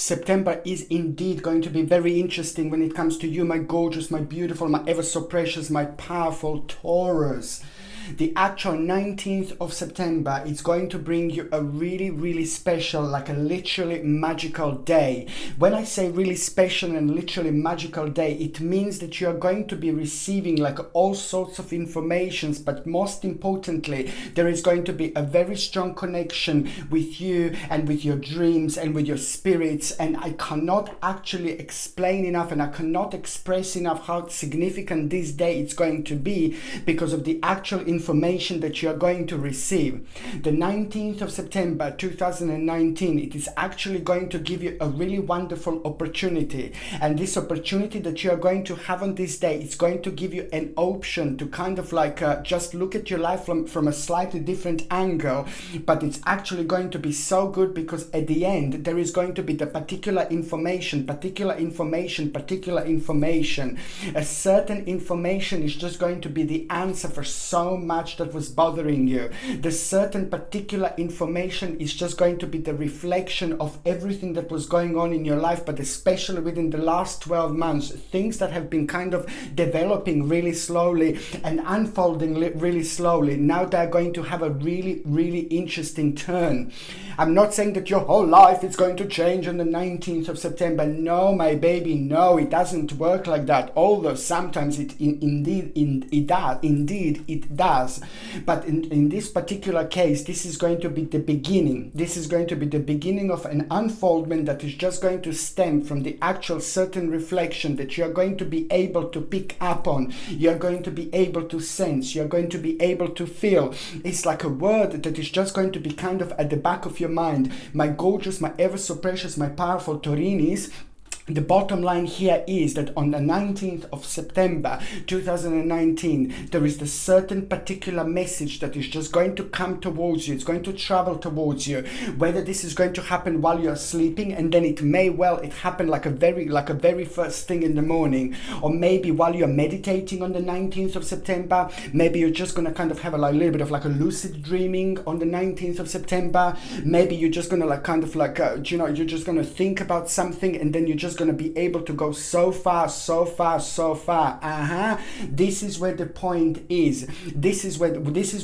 September is indeed going to be very interesting when it comes to you, my gorgeous, my beautiful, my ever so precious, my powerful Taurus. The actual 19th of September is going to bring you a really, really special, like a literally magical day. When I say really special and literally magical day, it means that you are going to be receiving like all sorts of informations, but most importantly, there is going to be a very strong connection with you and with your dreams and with your spirits. And I cannot actually explain enough, and I cannot express enough how significant this day is going to be because of the actual information that you are going to receive. The 19th of September 2019, it is actually going to give you a really wonderful opportunity, and this opportunity that you are going to have on this day, it's going to give you an option to kind of like just look at your life from a slightly different angle. But it's actually going to be so good because at the end there is going to be the particular information. A certain information is just going to be the answer for so much that was bothering you. The certain particular information is just going to be the reflection of everything that was going on in your life, but especially within the last 12 months, things that have been kind of developing really slowly and unfolding really slowly. Now they're going to have a really, really interesting turn. I'm not saying that your whole life is going to change on the 19th of September. No, my baby, no, it doesn't work like that. Although sometimes it does. But in this particular case, this is going to be the beginning. This is going to be the beginning of an unfoldment that is just going to stem from the actual certain reflection that you're going to be able to pick up on. You're going to be able to sense. You're going to be able to feel. It's like a word that is just going to be kind of at the back of your mind. My gorgeous, my ever so precious, my powerful Taurinis. The bottom line here is that on the 19th of September 2019, there is the certain particular message that is just going to come towards you. It's going to travel towards you. Whether this is going to happen while you're sleeping, and then it may well happen like a very first thing in the morning, or maybe while you're meditating on the 19th of September. Maybe you're just going to kind of have a little bit of like a lucid dreaming on the 19th of September. Maybe you're just going to like kind of like you're just going to think about something, and then you're just going to be able to go so far. This is where the point is. This is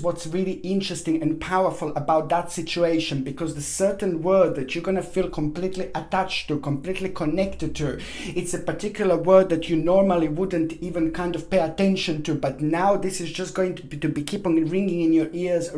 what's really interesting and powerful about that situation, because the certain word that you're going to feel completely attached to, completely connected to, it's a particular word that you normally wouldn't even kind of pay attention to, but now this is just going to be keep on ringing in your ears,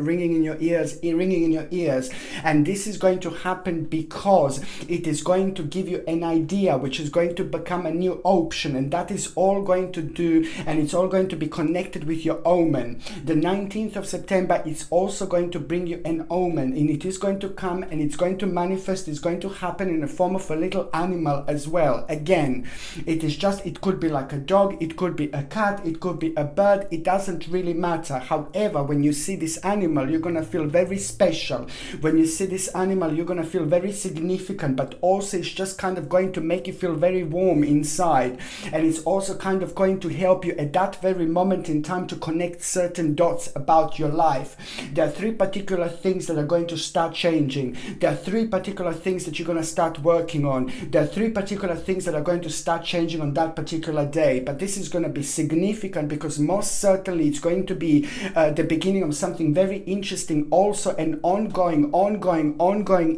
and this is going to happen because it is going to give you an idea which is going to become a new option, and that is all going to do, and it's all going to be connected with your omen. The 19th of September is also going to bring you an omen, and it is going to come and it's going to manifest. It's going to happen in the form of a little animal as well. Again, it could be like a dog, it could be a cat, it could be a bird, it doesn't really matter. However, when you see this animal, you're going to feel very special. When you see this animal, you're going to feel very significant, but also it's just kind of going to make you feel very warm inside, and it's also kind of going to help you at that very moment in time to connect certain dots about your life. There are three particular things that are going to start changing. There are three particular things that you're going to start working on. There are three particular things that are going to start changing on that particular day. But this is going to be significant because most certainly it's going to be the beginning of something very interesting, also an ongoing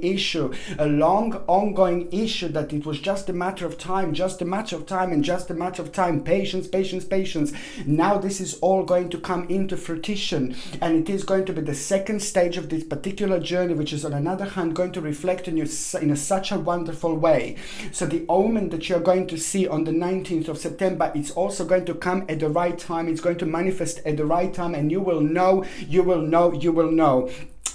issue, a long ongoing issue that it was just a matter of time. Patience. Now this is all going to come into fruition, and it is going to be the second stage of this particular journey, which is on another hand going to reflect on you in such a wonderful way. So the omen that you're going to see on the 19th of September, it's also going to come at the right time. It's going to manifest at the right time, and you will know.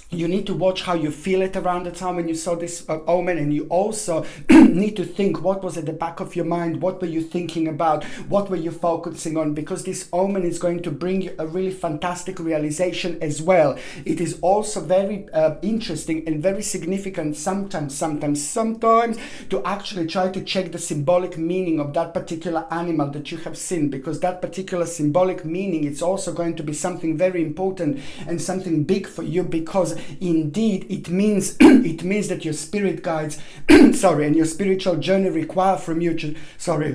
You need to watch how you feel it around the time when you saw this omen, and you also need to think what was at the back of your mind, what were you thinking about, what were you focusing on, because this omen is going to bring you a really fantastic realization as well. It is also very interesting and very significant sometimes to actually try to check the symbolic meaning of that particular animal that you have seen, because that particular symbolic meaning, it's also going to be something very important and something big for you, because because indeed it means it means that your spirit guides sorry, and your spiritual journey require from you to sorry,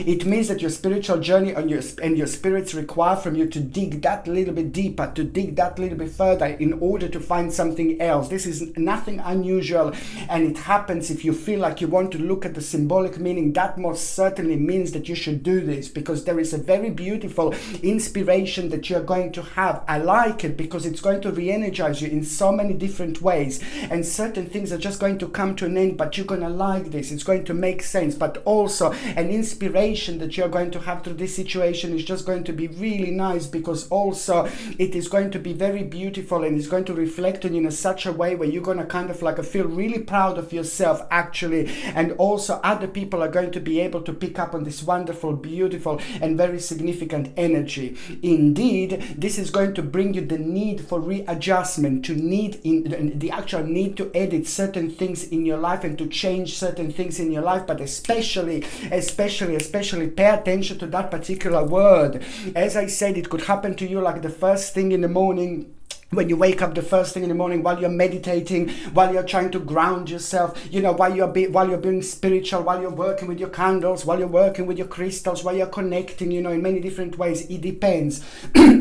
it means that your spiritual journey and your spirits require from you to dig that little bit deeper, to dig that little bit further in order to find something else. This is nothing unusual, and it happens if you feel like you want to look at the symbolic meaning. That most certainly means that you should do this, because there is a very beautiful inspiration that you're going to have. I like it because it's going to re-energize you in so many different ways, and certain things are just going to come to an end, but you're going to like this. It's going to make sense, but also an inspiration that you're going to have through this situation is just going to be really nice, because also it is going to be very beautiful, and it's going to reflect on you in such a way where you're going to kind of like feel really proud of yourself actually, and also other people are going to be able to pick up on this wonderful, beautiful and very significant energy. Indeed, this is going to bring you the need for readjustment, to need in the actual need to edit certain things in your life and to change certain things in your life, but especially pay attention to that particular word. As I said, it could happen to you like the first thing in the morning. When you wake up the first thing in the morning, while you're meditating, while you're trying to ground yourself, you know, while you're being spiritual, while you're working with your candles, while you're working with your crystals, while you're connecting, you know, in many different ways. It depends. I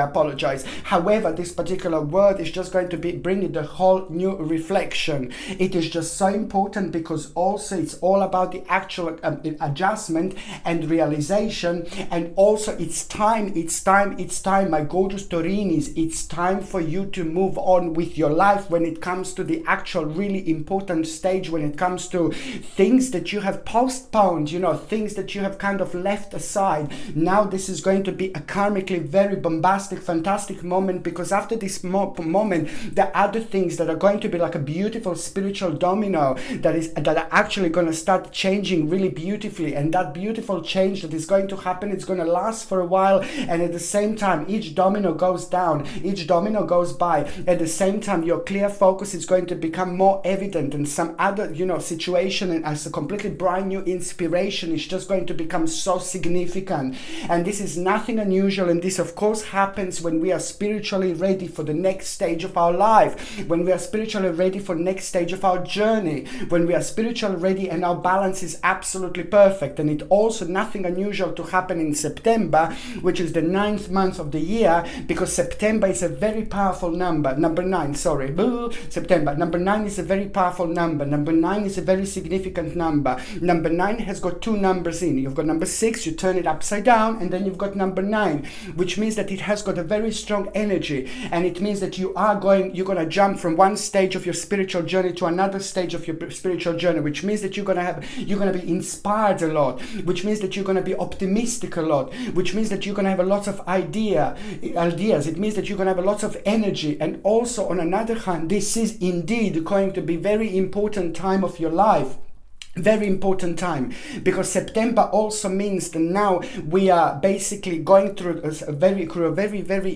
apologize. However, this particular word is just going to be bringing the whole new reflection. It is just so important, because also it's all about the actual adjustment and realization, and also it's time, my gorgeous Taurinis. It's time for you to move on with your life when it comes to the actual really important stage, when it comes to things that you have postponed, you know, things that you have kind of left aside. Now this is going to be a karmically very bombastic, fantastic moment, because after this moment, there are other things that are going to be like a beautiful spiritual domino that are actually going to start changing really beautifully. And that beautiful change that is going to happen, it's going to last for a while, and at the same time, each domino goes down, each domino goes by. At the same time, your clear focus is going to become more evident, and some other, you know, situation and as a completely brand new inspiration is just going to become so significant. And this is nothing unusual, and this of course happens when we are spiritually ready for the next stage of our life, when we are spiritually ready for the next stage of our journey, when we are spiritually ready and our balance is absolutely perfect. And it also nothing unusual to happen in September, which is the 9th month of the year, because September is a very powerful number. Number 9 is a very powerful number. Number 9 is a very significant number. Number 9 has got two numbers in. You've got number 6, you turn it upside down, and then you've got number 9, which means that it has got a very strong energy, and it means that you're going to jump from one stage of your spiritual journey to another stage of your spiritual journey, which means that you're going to be inspired a lot, which means that you're going to be optimistic a lot, which means that you're going to have a lot of ideas. It means that you're going to have a lot of energy. And also on another hand, this is indeed going to be very important time of your life. Very important time, because September also means that now we are basically going through a very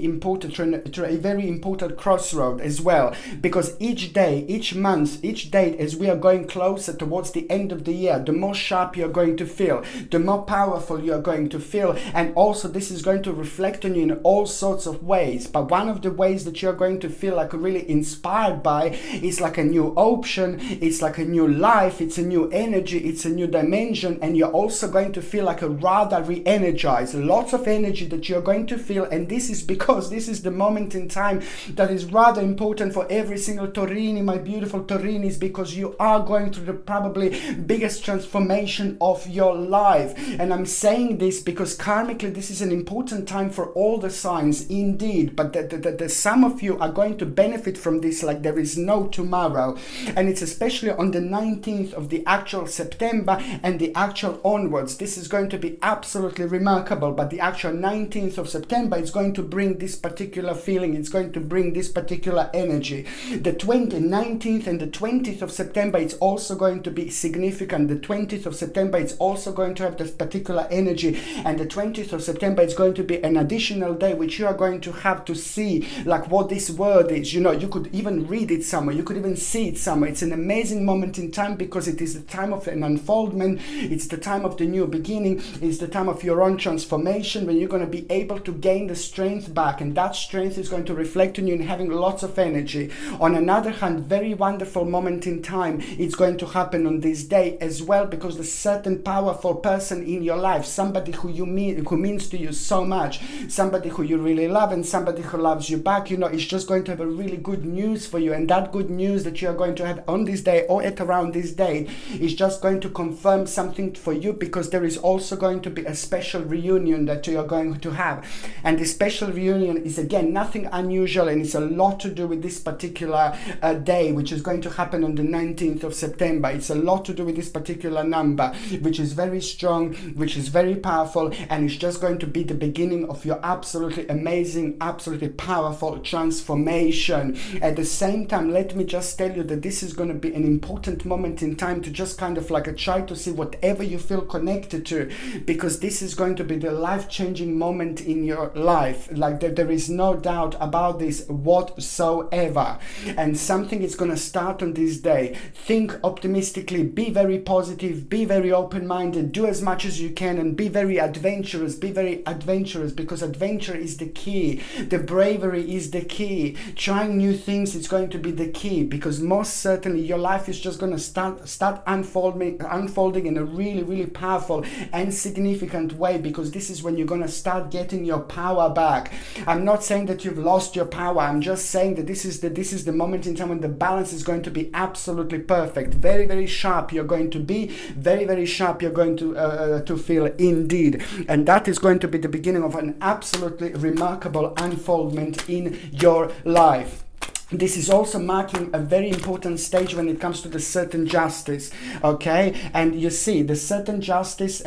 important crossroad as well, because each day, each month, each date, as we are going closer towards the end of the year, the more sharp you're going to feel, the more powerful you're going to feel. And also this is going to reflect on you in all sorts of ways, but one of the ways that you're going to feel like really inspired by is like a new option, it's like a new life, it's a new energy, it's a new dimension, and you're also going to feel like a rather re-energized, lots of energy that you're going to feel. And this is because this is the moment in time that is rather important for every single Taurini, my beautiful Taurinis, because you are going through the probably biggest transformation of your life. And I'm saying this because karmically this is an important time for all the signs indeed, but the some of you are going to benefit from this like there is no tomorrow. And it's especially on the 19th of the actual September and the actual onwards. This is going to be absolutely remarkable, but the actual 19th of September is going to bring this particular feeling, it's going to bring this particular energy. The 19th and the 20th of September, it's also going to be significant. The 20th of September, it's also going to have this particular energy, and the 20th of September is going to be an additional day which you are going to have to see like what this word is. You know, you could even read it somewhere, you could even see it somewhere. It's an amazing moment in time, because it is the time time of an unfoldment. It's the time of the new beginning. It's the time of your own transformation, when you're going to be able to gain the strength back, and that strength is going to reflect on you and having lots of energy. On another hand, very wonderful moment in time, it's going to happen on this day as well, because a certain powerful person in your life, somebody who means to you so much, somebody who you really love, and somebody who loves you back, is just going to have a really good news for you. And that good news that you are going to have on this day or at around this date is just going to confirm something for you, because there is also going to be a special reunion that you are going to have. And this special reunion is, again, nothing unusual, and it's a lot to do with this particular day, which is going to happen on the 19th of September. It's a lot to do with this particular number, which is very strong, which is very powerful, and it's just going to be the beginning of your absolutely amazing, absolutely powerful transformation. At the same time, let me just tell you that this is going to be an important moment in time to just kind of like try to see whatever you feel connected to, because this is going to be the life-changing moment in your life. Like there is no doubt about this whatsoever. And something is going to start on this day. Think optimistically, be very positive, be very open-minded, do as much as you can, and be very adventurous, because adventure is the key. The bravery is the key. Trying new things is going to be the key, because most certainly your life is just going to start unfolding in a really, really powerful and significant way, because this is when you're going to start getting your power back. I'm not saying that you've lost your power. I'm just saying that this is the moment in time when the balance is going to be absolutely perfect. Very, very sharp you're going to be. Very, very sharp you're going to feel indeed. And that is going to be the beginning of an absolutely remarkable unfoldment in your life. This is also marking a very important stage when it comes to the certain justice, okay? And you see, the certain justice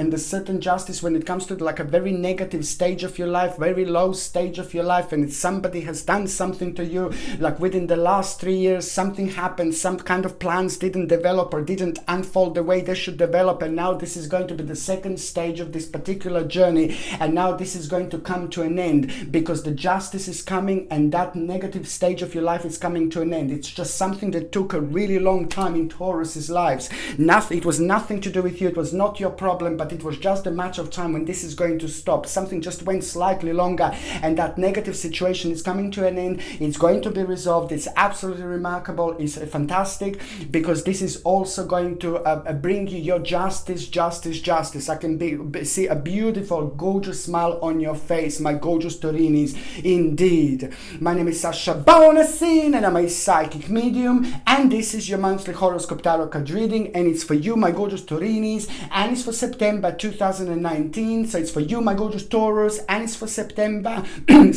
when it comes to like a very negative stage of your life, very low stage of your life, and if somebody has done something to you, like within the last 3 years, something happened, some kind of plans didn't develop or didn't unfold the way they should develop, and now this is going to be the second stage of this particular journey, and now this is going to come to an end, because the justice is coming, and that negative stage of your life is coming to an end. It's just something that took a really long time in Taurus's lives. It was nothing to do with you. It was not your problem, but it was just a matter of time when this is going to stop. Something just went slightly longer, and that negative situation is coming to an end. It's going to be resolved. It's absolutely remarkable. It's fantastic, because this is also going to bring you your justice. I can see a beautiful, gorgeous smile on your face, my gorgeous Taurinis. Indeed. My name is Sasha Bonasin, and I'm a psychic medium, and this is your monthly horoscope tarot card reading, and it's for you, my gorgeous Taurinis, and it's for September 2019. So it's for you, my gorgeous Taurus, and it's for September and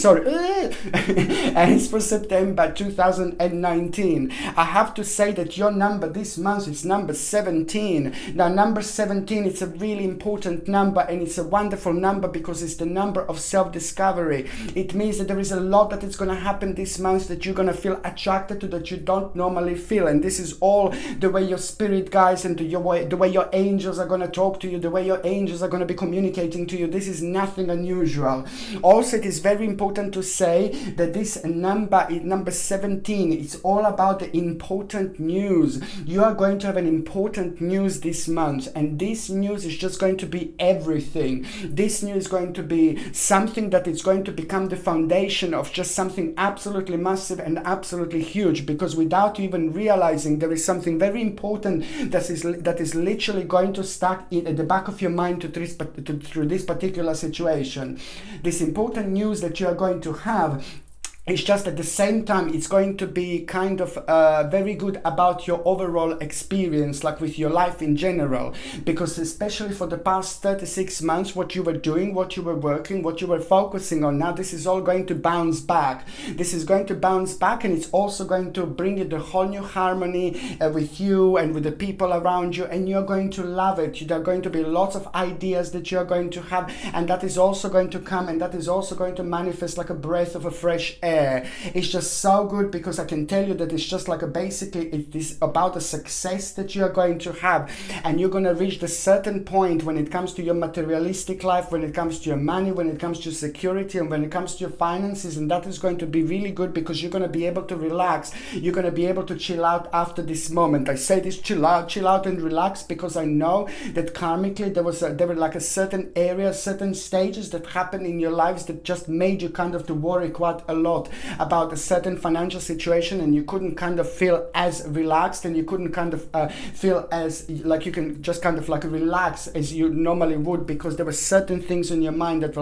it's for September 2019. I have to say that your number this month is number 17. Now, number 17, it's a really important number, and it's a wonderful number because it's the number of self-discovery. It means that there is a lot that is going to happen this month that you're going to feel attracted to, that you don't normally feel, and this is all the way your spirit guides and the way your angels are going to talk to you, the way your angels are going to be communicating to you. This is nothing unusual. Also, it is very important to say that this number is number 17. It's all about the important news. You are going to have an important news this month, and this news is just going to be everything. This news is going to be something that is going to become the foundation of just something absolutely massive and absolutely huge, because without you even realizing, there is something very important that is literally going to start at the back of your mind through this particular situation. This important news that you are going to have, it's just at the same time, it's going to be kind of very good about your overall experience, like with your life in general, because especially for the past 36 months, what you were doing, what you were working, what you were focusing on, now this is all going to bounce back. This is going to bounce back, and it's also going to bring you the whole new harmony with you and with the people around you, and you're going to love it. There are going to be lots of ideas that you're going to have, and that is also going to come, and that is also going to manifest like a breath of a fresh air. there. It's just so good, because I can tell you that it's just like basically it is about the success that you are going to have, and you're going to reach the certain point when it comes to your materialistic life, when it comes to your money, when it comes to security, and when it comes to your finances. And that is going to be really good, because you're going to be able to relax. You're going to be able to chill out after this moment. I say this, chill out and relax, because I know that karmically there were like a certain area, certain stages that happened in your lives that just made you kind of to worry quite a lot about a certain financial situation, and you couldn't kind of feel as relaxed, and you couldn't kind of feel as like you can just kind of like relax as you normally would, because there were certain things in your mind that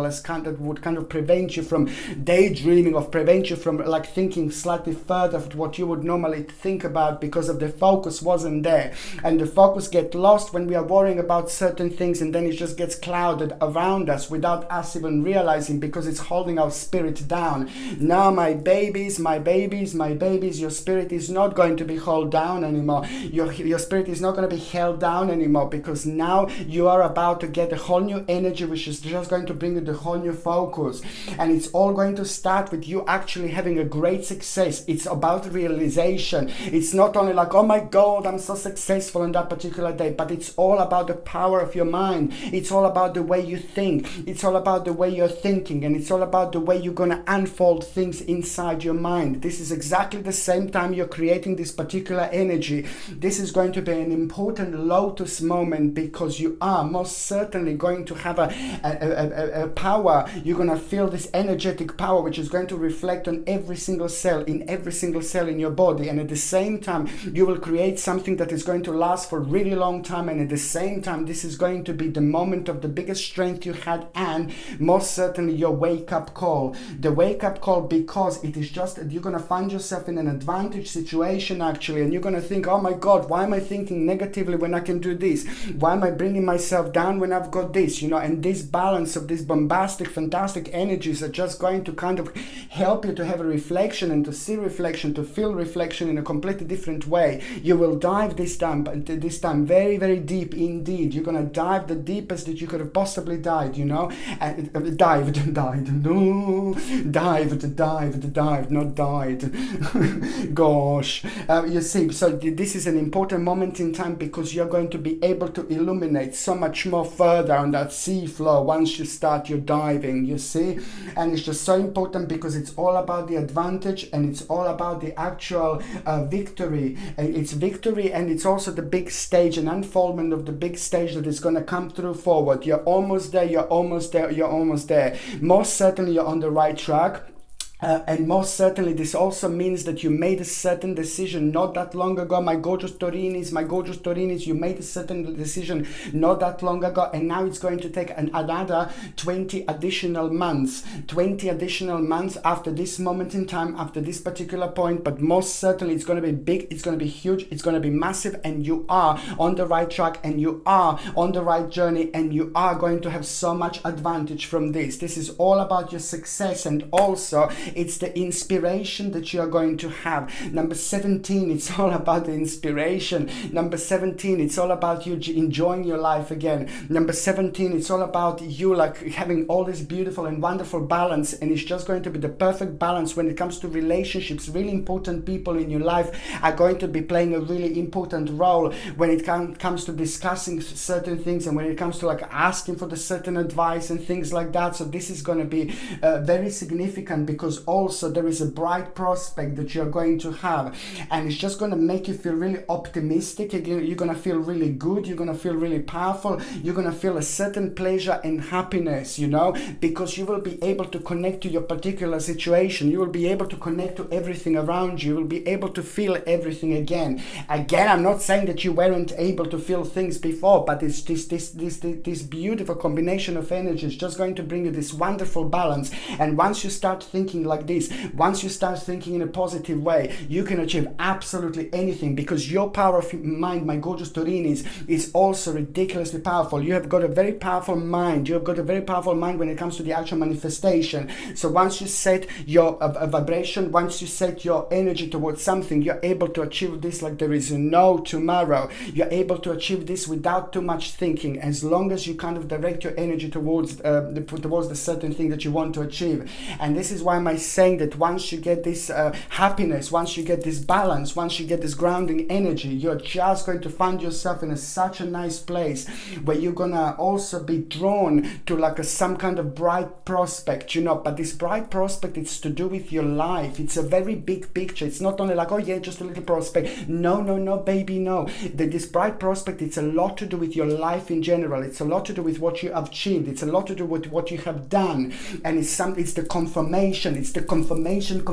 would kind of prevent you from daydreaming, or prevent you from like thinking slightly further of what you would normally think about, because of the focus wasn't there. And the focus gets lost when we are worrying about certain things, and then it just gets clouded around us without us even realizing, because it's holding our spirit down. Now, my babies, your spirit is not going to be held down anymore. Your spirit is not going to be held down anymore, because now you are about to get a whole new energy, which is just going to bring you the whole new focus. And it's all going to start with you actually having a great success. It's about realization. It's not only like, oh my God, I'm so successful on that particular day, but it's all about the power of your mind. It's all about the way you think. It's all about the way you're thinking, and it's all about the way you're going to unfold things inside your mind. This is exactly the same time you're creating this particular energy. This is going to be an important lotus moment, because you are most certainly going to have a power. You're going to feel this energetic power, which is going to reflect on every single cell in your body. And at the same time, you will create something that is going to last for a really long time. And at the same time, this is going to be the moment of the biggest strength you had, and most certainly your wake-up call. The wake-up call, because it is just, you're going to find yourself in an advantage situation actually, and you're going to think, oh my God, why am I thinking negatively when I can do this? Why am I bringing myself down when I've got this? And this balance of these bombastic, fantastic energies are just going to kind of help you to have a reflection, and to see reflection, to feel reflection in a completely different way. You will dive this time very, very deep indeed. You're going to dive the deepest that you could have possibly dived, and dived, not died. Gosh. You see, so this is an important moment in time, because you're going to be able to illuminate so much more further on that sea floor once you start your diving, you see. And it's just so important, because it's all about the advantage, and it's all about the actual victory. It's victory, and it's also the big stage, an unfoldment of the big stage that is going to come through forward. You're almost there. Most certainly you're on the right track. And most certainly this also means that you made a certain decision not that long ago, my gorgeous Taurinis, you made a certain decision not that long ago, and now it's going to take another 20 additional months after this moment in time, after this particular point. But most certainly it's going to be big, it's going to be huge, it's going to be massive, and you are on the right track, and you are on the right journey, and you are going to have so much advantage from this. This is all about your success, and also it's the inspiration that you are going to have. Number 17, it's all about the inspiration. Number 17, it's all about you enjoying your life again. Number 17, it's all about you like having all this beautiful and wonderful balance, and it's just going to be the perfect balance when it comes to relationships. Really important people in your life are going to be playing a really important role when it comes to discussing certain things, and when it comes to like asking for the certain advice and things like that. So this is going to be very significant, because also there is a bright prospect that you're going to have, and it's just going to make you feel really optimistic. You're going to feel really good, you're going to feel really powerful, you're going to feel a certain pleasure and happiness, because you will be able to connect to your particular situation. You will be able to connect to everything around you. You will be able to feel everything again. I'm not saying that you weren't able to feel things before, but it's this beautiful combination of energy is just going to bring you this wonderful balance. And once you start thinking like this, once you start thinking in a positive way, you can achieve absolutely anything, because your power of mind, my gorgeous Taurinis, is also ridiculously powerful. You have got a very powerful mind. You have got a very powerful mind when it comes to the actual manifestation. So once you set your vibration, once you set your energy towards something, you're able to achieve this like there is no tomorrow. You're able to achieve this without too much thinking, as long as you kind of direct your energy towards the certain thing that you want to achieve. And this is why my saying that once you get this happiness, once you get this balance, once you get this grounding energy, you're just going to find yourself in such a nice place where you're gonna also be drawn to like some kind of bright prospect, you know. But this bright prospect, it's to do with your life. It's a very big picture. It's not only like, oh yeah, just a little prospect. No, no, no, baby, no. This bright prospect, it's a lot to do with your life in general. It's a lot to do with what you have achieved. It's a lot to do with what you have done. And it's the confirmation. It's the confirmation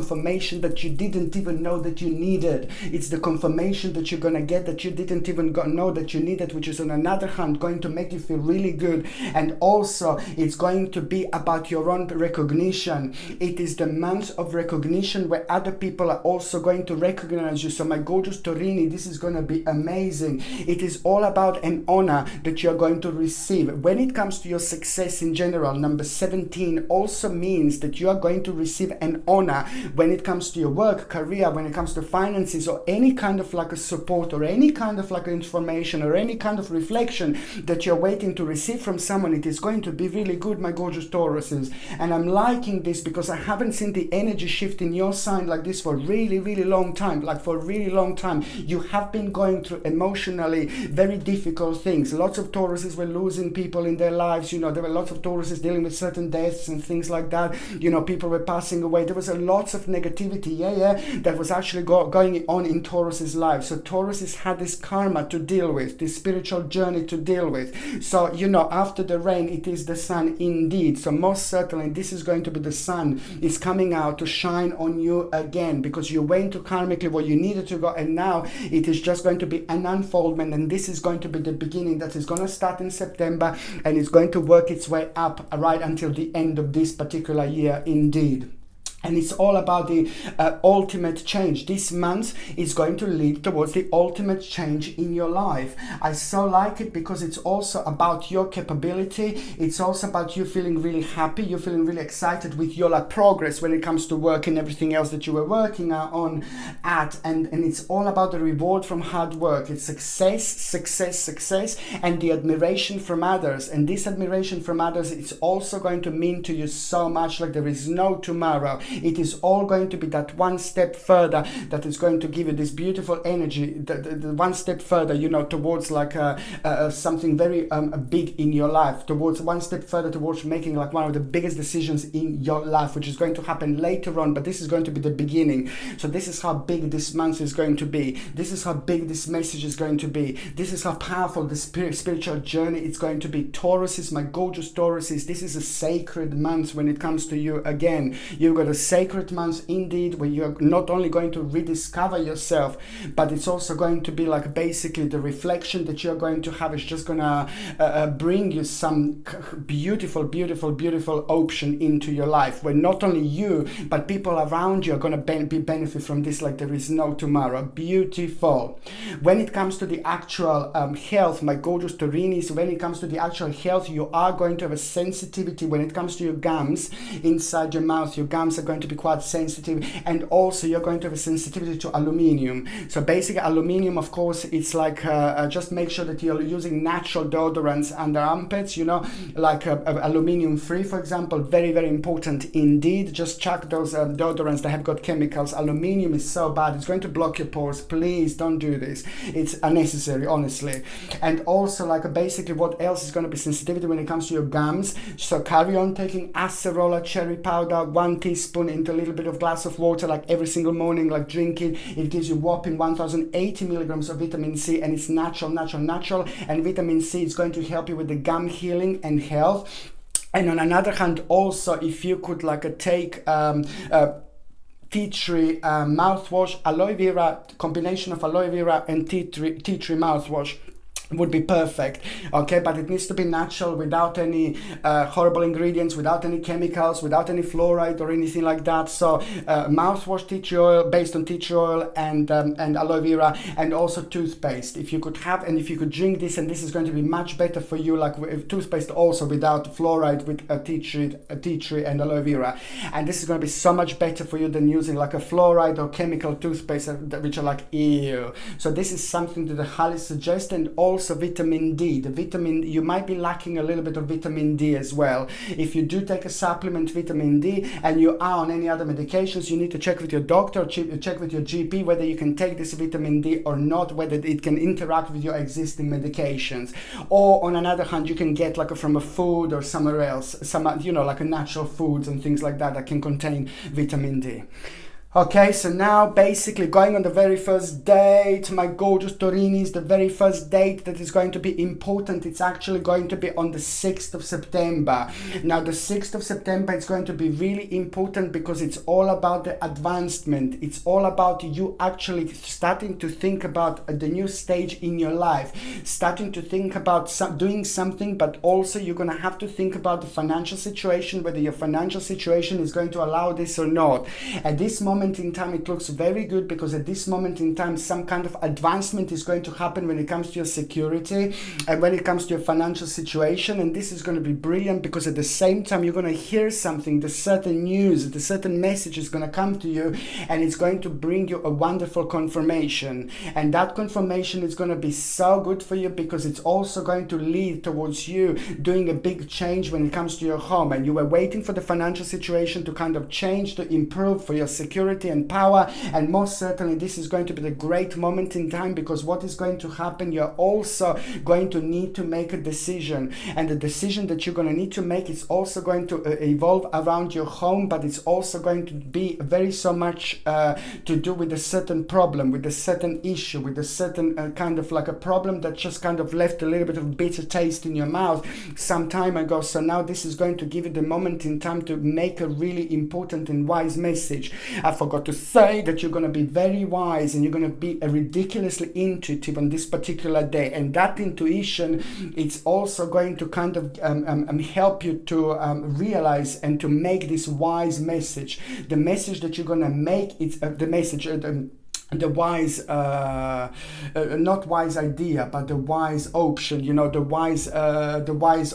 that you didn't even know that you needed. It's the confirmation that you're gonna get that you didn't even know that you needed, which is on another hand going to make you feel really good. And also it's going to be about your own recognition. It is the month of recognition where other people are also going to recognize you. So my gorgeous Taurini, this is going to be amazing. It is all about an honor that you're going to receive. When it comes to your success in general, number 17 also means that you are going to receive an honor when it comes to your work, career, when it comes to finances, or any kind of like a support, or any kind of like information, or any kind of reflection that you're waiting to receive from someone. It is going to be really good, my gorgeous Tauruses. And I'm liking this because I haven't seen the energy shift in your sign like this for a really, really long time. Like for a really long time. You have been going through emotionally very difficult things. Lots of Tauruses were losing people in their lives. You know, there were lots of Tauruses dealing with certain deaths and things like that. You know, people were passing away. There was a lots of negativity, that was actually going on in Taurus's life. So Tauruses had this karma to deal with, this spiritual journey to deal with. So, you know, after the rain, it is the sun indeed. So most certainly, this is going to be the sun is coming out to shine on you again, because you went to karmically where you needed to go, and now it is just going to be an unfoldment, and this is going to be the beginning that is going to start in September, and it's going to work its way up right until the end of this particular year indeed. And it's all about the ultimate change. This month is going to lead towards the ultimate change in your life. I so like it because it's also about your capability. It's also about you feeling really happy. You're feeling really excited with your progress when it comes to work and everything else that you were working on at. And it's all about the reward from hard work. It's success, and the admiration from others. And this admiration from others, it's also going to mean to you so much, like there is no tomorrow. It is all going to be that one step further that is going to give you this beautiful energy, the one step further, you know, towards like something very big in your life, towards one step further towards making like one of the biggest decisions in your life, which is going to happen later on, but this is going to be the beginning. So this is how big this month is going to be. This is how big this message is going to be. This is how powerful the spiritual journey is going to be. Tauruses, my gorgeous Tauruses, this is a sacred month when it comes to you again. You've got a sacred month indeed, where you're not only going to rediscover yourself, but it's also going to be like basically the reflection that you're going to have is just gonna bring you some beautiful option into your life, where not only you but people around you are going to benefit from this like there is no tomorrow. Beautiful. When it comes to the actual health, my gorgeous Taurinis, when it comes to the actual health, you are going to have a sensitivity when it comes to your gums inside your mouth. Your gums are going to be quite sensitive, and also you're going to have a sensitivity to aluminium. So basically aluminium, of course, it's like just make sure that you're using natural deodorants under armpits, you know, like aluminium free, for example. Very important indeed. Just check those deodorants that have got chemicals. Aluminium is so bad, it's going to block your pores. Please don't do this, it's unnecessary, honestly. And also like basically what else is going to be sensitivity when it comes to your gums. So carry on taking acerola cherry powder, 1 teaspoon into a little bit of glass of water, like every single morning, like drink it. It gives you whopping 1080 milligrams of vitamin C, and it's natural. And vitamin C is going to help you with the gum healing and health. And on another hand, also, if you could like take tea tree mouthwash, aloe vera, combination of aloe vera and tea tree mouthwash would be perfect, okay? But it needs to be natural, without any horrible ingredients, without any chemicals, without any fluoride or anything like that. So mouthwash, tea tree oil, based on tea tree oil and aloe vera, and also toothpaste. If you could have, and if you could drink this, and this is going to be much better for you, like toothpaste also without fluoride, with tea tree and aloe vera. And this is going to be so much better for you than using like a fluoride or chemical toothpaste, which are like ew. So this is something that I highly suggest. And also also vitamin D. The vitamin, you might be lacking a little bit of vitamin D as well. If you do take a supplement vitamin D and you are on any other medications, you need to check with your doctor, check with your GP whether you can take this vitamin D or not, whether it can interact with your existing medications. Or on another hand, you can get like from a food or somewhere else, some, you know, like a natural foods and things like that that can contain vitamin D. Okay, so now basically going on the very first date, my gorgeous Taurinis, the very first date that is going to be important, it's actually going to be on the 6th of September. Now the 6th of September is going to be really important because it's all about the advancement. It's all about you actually starting to think about the new stage in your life, starting to think about doing something, but also you're going to have to think about the financial situation, whether your financial situation is going to allow this or not. At this moment in time, it looks very good because at this moment in time, some kind of advancement is going to happen when it comes to your security and when it comes to your financial situation. And this is going to be brilliant because at the same time, you're going to hear something, the certain news, the certain message is going to come to you, and it's going to bring you a wonderful confirmation. And that confirmation is going to be so good for you because it's also going to lead towards you doing a big change when it comes to your home. And you were waiting for the financial situation to kind of change, to improve for your security and power, and most certainly this is going to be the great moment in time because what is going to happen, you're also going to need to make a decision, and the decision that you're going to need to make is also going to evolve around your home, but it's also going to be very so much to do with a certain problem, with a certain issue, with a certain kind of like a problem that just kind of left a little bit of bitter taste in your mouth some time ago. So now this is going to give you the moment in time to make a really important and wise message. I forgot to say that you're going to be very wise and you're going to be ridiculously intuitive on this particular day, and that intuition, it's also going to kind of help you to realize and to make this wise message. The message that you're going to make, it's the message, the wise, not wise idea, but the wise option, you know, the wise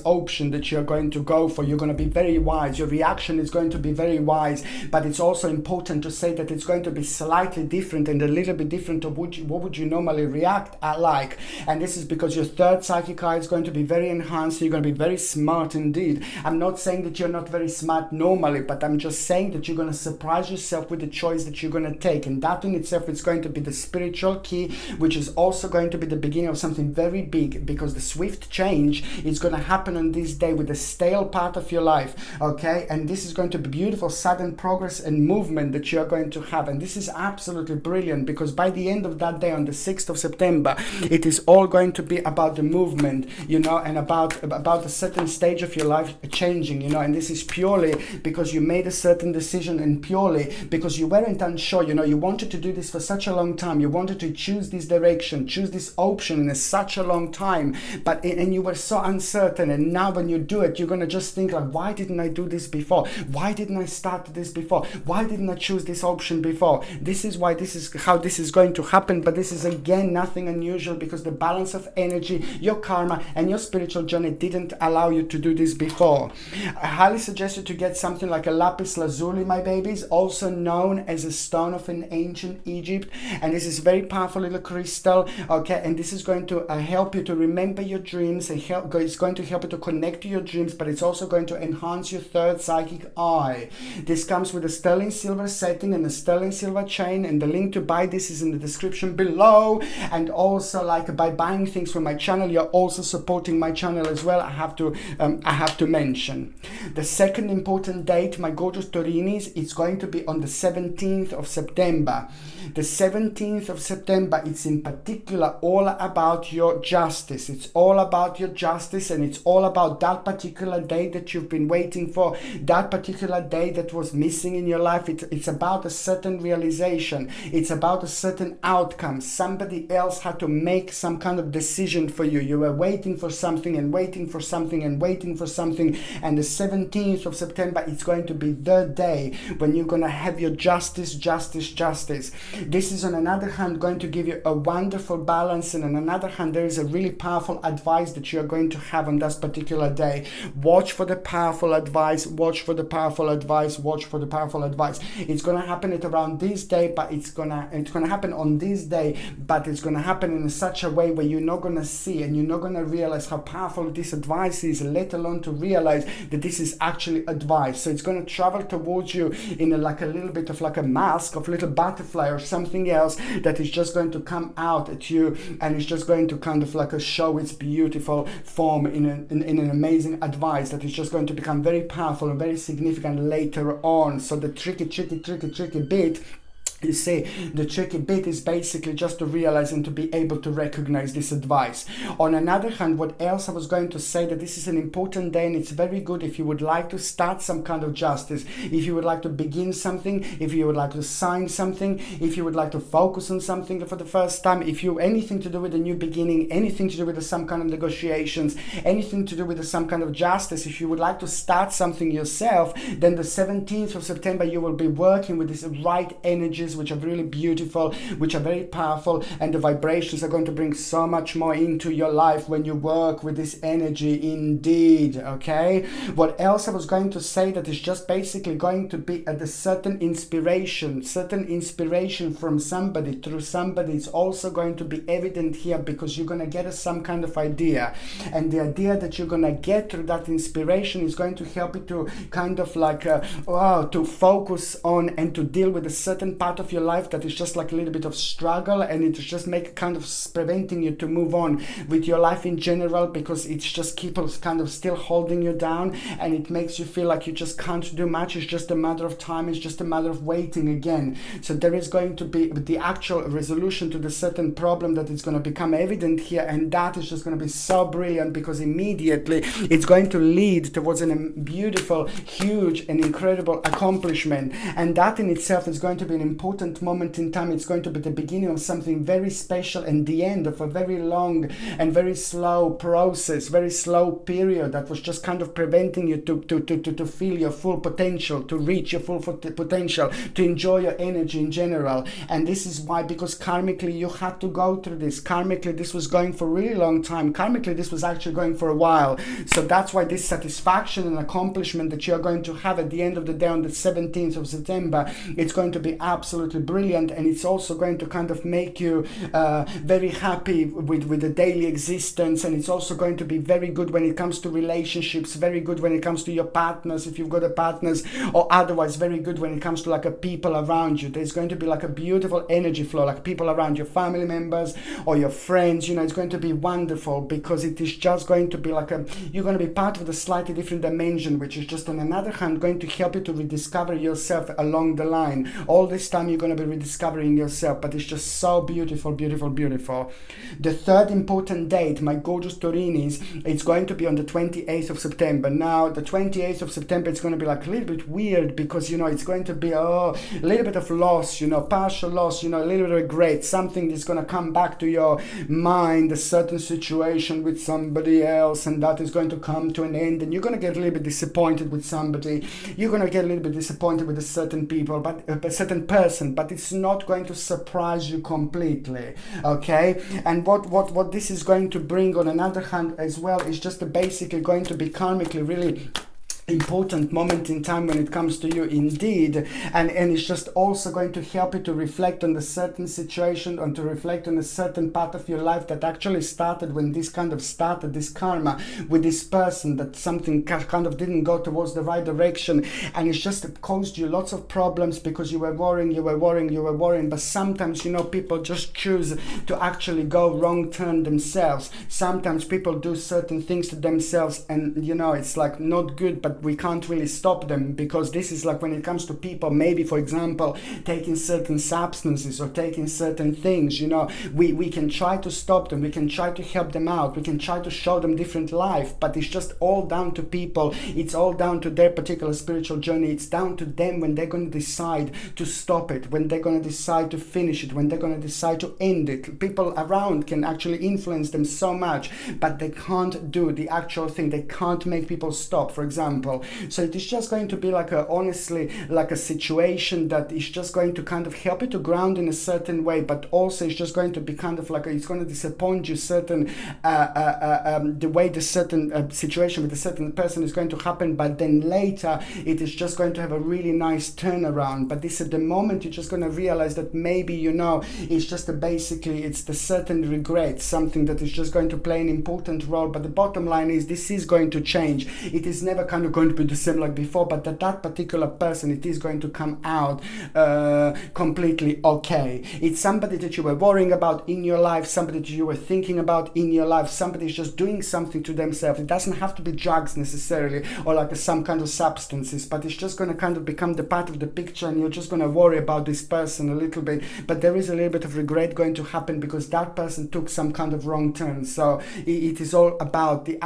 option that you're going to go for. You're going to be very wise. Your reaction is going to be very wise, but it's also important to say that it's going to be slightly different and a little bit different to what would you normally react like. And this is because your third psychic eye is going to be very enhanced. You're going to be very smart indeed. I'm not saying that you're not very smart normally, but I'm just saying that you're going to surprise yourself with the choice that you're going to take, and that in itself is going to be the spiritual key, which is also going to be the beginning of something very big, because the swift change is going to happen on this day with the stale part of your life. Okay, and this is going to be beautiful sudden progress and movement that you're going to have, and this is absolutely brilliant because by the end of that day on the 6th of September, it is all going to be about the movement, you know, and about a certain stage of your life changing, you know. And this is purely because you made a certain decision, and purely because you weren't unsure, you know, you wanted to do this for such a long time, you wanted to choose this direction, choose this option in such a long time, and you were so uncertain, and now when you do it, you're going to just think like, why didn't I do this before? Why didn't I start this before? Why didn't I choose this option before? This is why, this is how this is going to happen. But this is again nothing unusual because the balance of energy, your karma and your spiritual journey didn't allow you to do this before. I highly suggest you to get something like a lapis lazuli, my babies, also known as a stone of an ancient Egypt, and this is very powerful little crystal. Okay, and this is going to help you to remember your dreams, and it's going to help you to connect to your dreams, but it's also going to enhance your third psychic eye. This comes with a sterling silver setting and a sterling silver chain, and the link to buy this is in the description below. And also, like, by buying things from my channel, you're also supporting my channel as well. I have to mention the second important date, my gorgeous Taurinis. It's going to be on the 17th of September. The 17th of September, it's in particular all about your justice. It's all about your justice, and it's all about that particular day that you've been waiting for, that particular day that was missing in your life. It's about a certain realization. It's about a certain outcome. Somebody else had to make some kind of decision for you. You were waiting for something and waiting for something and waiting for something, and the 17th of September, it's going to be the day when you're going to have your justice. This This is on another hand going to give you a wonderful balance, and on another hand there is a really powerful advice that you are going to have on that particular day. Watch for the powerful advice, watch for the powerful advice, watch for the powerful advice. It's going to happen at around this day, but it's gonna happen on this day, but it's going to happen in such a way where you're not going to see and you're not going to realize how powerful this advice is, let alone to realize that this is actually advice. So it's going to travel towards you in a little bit of like a mask of little butterfly or something else that is just going to come out at you, and it's just going to kind of like show its beautiful form in an amazing advice that is just going to become very powerful and very significant later on. So the tricky bit, you see, the tricky bit is basically just to realize and to be able to recognize this advice. On another hand, what else I was going to say, that this is an important day, and it's very good if you would like to start some kind of justice, if you would like to begin something, if you would like to sign something, if you would like to focus on something for the first time, if you anything to do with a new beginning, anything to do with some kind of negotiations, anything to do with some kind of justice, if you would like to start something yourself, then the 17th of September you will be working with these right energies, which are really beautiful, which are very powerful, and the vibrations are going to bring so much more into your life when you work with this energy indeed. Okay, what else I was going to say, that is just basically going to be a certain inspiration from somebody, through somebody. It's also going to be evident here, because you're going to get some kind of idea, and the idea that you're going to get through that inspiration is going to help you to kind of like to focus on and to deal with a certain part of your life that is just like a little bit of struggle, and it's just make kind of preventing you to move on with your life in general, because it's just keep kind of still holding you down, and it makes you feel like you just can't do much. It's just a matter of time, it's just a matter of waiting again. So there is going to be the actual resolution to the certain problem that is going to become evident here, and that is just going to be so brilliant, because immediately it's going to lead towards a beautiful, huge and incredible accomplishment, and that in itself is going to be an important moment in time. It's going to be the beginning of something very special and the end of a very long and very slow process, very slow period that was just kind of preventing you to feel your full potential, to reach your full potential, to enjoy your energy in general. And this is why, because karmically you had to go through this. Karmically this was going for a really long time. Karmically this was actually going for a while. So that's why this satisfaction and accomplishment that you are going to have at the end of the day on the 17th of September, it's going to be absolutely brilliant, and it's also going to kind of make you very happy with the daily existence, and it's also going to be very good when it comes to relationships, very good when it comes to your partners, if you've got a partners, or otherwise very good when it comes to like a people around you. There's going to be like a beautiful energy flow, like people around your family members or your friends, you know, it's going to be wonderful, because it is just going to be like you're going to be part of the slightly different dimension, which is just on another hand going to help you to rediscover yourself along the line. All this time you're going to be rediscovering yourself, but it's just so beautiful. The third important date, my gorgeous Taurinis, it's going to be on the 28th of September. Now the 28th of September, it's going to be like a little bit weird, because you know it's going to be a little bit of loss, you know, partial loss, you know, a little bit of regret, something that's going to come back to your mind, a certain situation with somebody else, and that is going to come to an end, and you're going to get a little bit disappointed with somebody, you're going to get a little bit disappointed with a certain people, but a certain person, but it's not going to surprise you completely. Okay, and what this is going to bring on another hand as well is just basically going to be karmically really important moment in time when it comes to you indeed, and it's just also going to help you to reflect on the certain situation and to reflect on a certain part of your life that actually started when this kind of started, this karma with this person, that something kind of didn't go towards the right direction, and it's just caused you lots of problems because you were worrying, but sometimes, you know, people just choose to actually go wrong turn themselves. Sometimes people do certain things to themselves, and you know, it's like not good, but we can't really stop them, because this is like when it comes to people, maybe for example taking certain substances or taking certain things, you know, we can try to stop them, we can try to help them out, we can try to show them different life, but it's just all down to people, it's all down to their particular spiritual journey, it's down to them when they're going to decide to stop it, when they're going to decide to finish it, when they're going to decide to end it. People around can actually influence them so much, but they can't do the actual thing, they can't make people stop. For example, example. So it is just going to be like a, honestly, like a situation that is just going to kind of help you to ground in a certain way, but also it's just going to be kind of like it's going to disappoint you certain the way the certain situation with a certain person is going to happen, but then later it is just going to have a really nice turnaround. But this at the moment you're just going to realize that maybe, you know, it's just basically it's the certain regret, something that is just going to play an important role. But the bottom line is this is going to change. It is never kind of going to be the same like before, but that particular person, it is going to come out completely okay. It's somebody that you were worrying about in your life, somebody that you were thinking about in your life, somebody is just doing something to themselves. It doesn't have to be drugs necessarily or like some kind of substances, but it's just going to kind of become the part of the picture, and you're just going to worry about this person a little bit, but there is a little bit of regret going to happen because that person took some kind of wrong turn. So it is all about the